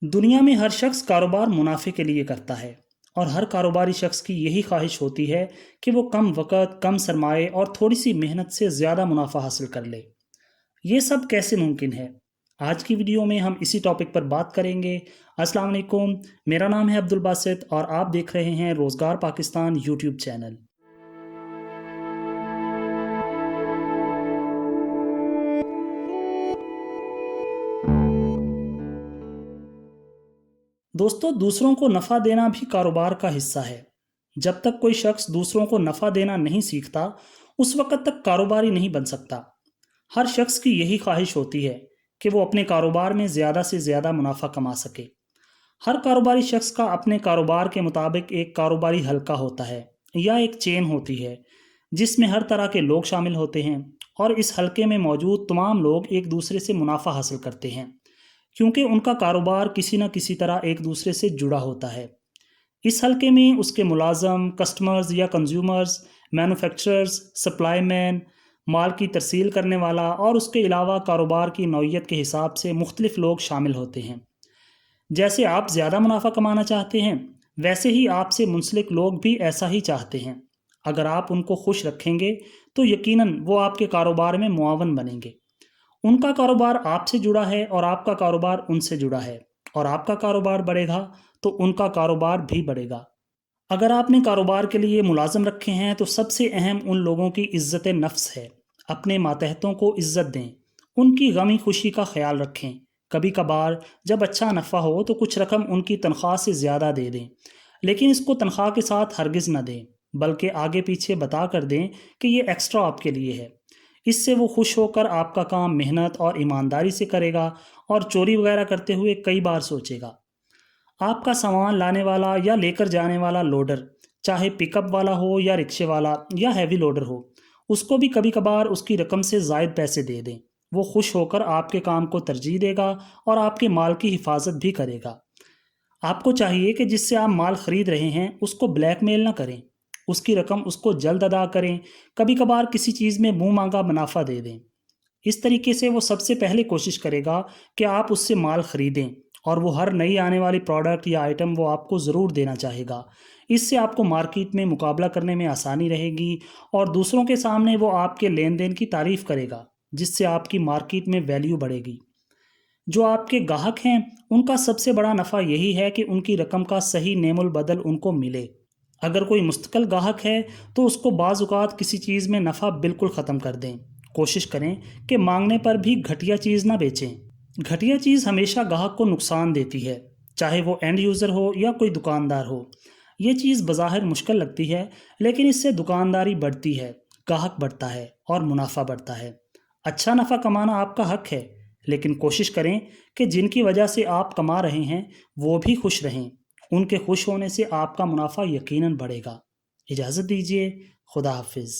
दुनिया में हर शख्स कारोबार मुनाफे के लिए करता है और हर कारोबारी शख्स की यही ख्वाहिश होती है कि वो कम वक़्त, कम सरमाए और थोड़ी सी मेहनत से ज़्यादा मुनाफा हासिल कर ले। ये सब कैसे मुमकिन है? आज की वीडियो में हम इसी टॉपिक पर बात करेंगे। अस्सलाम वालेकुम, मेरा नाम है अब्दुल बासित और आप देख रहे हैं रोज़गार पाकिस्तान यूट्यूब चैनल। दोस्तों, दूसरों को नफ़ा देना भी कारोबार का हिस्सा है। जब तक कोई शख्स दूसरों को नफ़ा देना नहीं सीखता, उस वक़्त तक कारोबारी नहीं बन सकता। हर शख्स की यही ख्वाहिश होती है कि वो अपने कारोबार में ज़्यादा से ज़्यादा मुनाफा कमा सके। हर कारोबारी शख्स का अपने कारोबार के मुताबिक एक कारोबारी हलका होता है या एक चेन होती है, जिसमें हर तरह के लोग शामिल होते हैं और इस हलके में मौजूद तमाम लोग एक दूसरे से मुनाफा हासिल करते हैं, क्योंकि उनका कारोबार किसी न किसी तरह एक दूसरे से जुड़ा होता है। इस हलके में उसके मुलाजम, कस्टमर्स या कंज्यूमर्स, मैन्युफैक्चरर्स, सप्लाई मैन, माल की तरसील करने वाला और उसके अलावा कारोबार की नौइयत के हिसाब से मुख्तलिफ लोग शामिल होते हैं। जैसे आप ज़्यादा मुनाफा कमाना चाहते हैं, वैसे ही आपसे मुंसलिक लोग भी ऐसा ही चाहते हैं। अगर आप उनको खुश रखेंगे तो यकीनन वो आपके कारोबार में मुआवन बनेंगे। उनका कारोबार आपसे जुड़ा है और आपका कारोबार उनसे जुड़ा है, और आपका कारोबार बढ़ेगा तो उनका कारोबार भी बढ़ेगा। अगर आपने कारोबार के लिए मुलाजम रखे हैं तो सबसे अहम उन लोगों की इज्जत नफ्स है। अपने मातहतों को इज्जत दें, उनकी गमी खुशी का ख्याल रखें। कभी कभार जब अच्छा नफ़ा हो तो कुछ रकम उनकी तनख्वाह से ज़्यादा दे दें, लेकिन इसको तनख्वाह के साथ हरगिज़ न दें, बल्कि आगे पीछे बता कर दें कि ये एक्स्ट्रा आपके लिए है। इससे वो खुश होकर आपका काम मेहनत और ईमानदारी से करेगा और चोरी वगैरह करते हुए कई बार सोचेगा। आपका सामान लाने वाला या लेकर जाने वाला लोडर, चाहे पिकअप वाला हो या रिक्शे वाला या हैवी लोडर हो, उसको भी कभी कभार उसकी रकम से ज़ायद पैसे दे दें। वो खुश होकर आपके काम को तरजीह देगा और आपके माल की हिफाजत भी करेगा। आपको चाहिए कि जिससे आप माल खरीद रहे हैं उसको ब्लैकमेल ना करें, उसकी रकम उसको जल्द अदा करें। कभी कभार किसी चीज़ में मुंह मांगा मुनाफा दे दें। इस तरीके से वो सबसे पहले कोशिश करेगा कि आप उससे माल खरीदें, और वो हर नई आने वाली प्रोडक्ट या आइटम वो आपको ज़रूर देना चाहेगा। इससे आपको मार्केट में मुकाबला करने में आसानी रहेगी और दूसरों के सामने वो आपके लेन देन की तारीफ़ करेगा, जिससे आपकी मार्केट में वैल्यू बढ़ेगी। जो आपके ग्राहक हैं, उनका सबसे बड़ा नफ़ा यही है कि उनकी रकम का सही नेमुल बदल उनको मिले। अगर कोई मुस्तकिल ग्राहक है तो उसको बाज़ औक़ात किसी चीज़ में नफ़ा बिल्कुल ख़त्म कर दें। कोशिश करें कि मांगने पर भी घटिया चीज़ ना बेचें। घटिया चीज़ हमेशा ग्राहक को नुकसान देती है, चाहे वो एंड यूज़र हो या कोई दुकानदार हो। ये चीज़ बज़ाहिर मुश्किल लगती है, लेकिन इससे दुकानदारी बढ़ती है, ग्राहक बढ़ता है और मुनाफा बढ़ता है। अच्छा नफ़ा कमाना आपका हक है, लेकिन कोशिश करें कि जिनकी वजह से आप कमा रहे हैं वो भी खुश रहें। उनके खुश होने से आपका मुनाफा यकीनन बढ़ेगा। इजाज़त दीजिए। खुदा हाफिज़।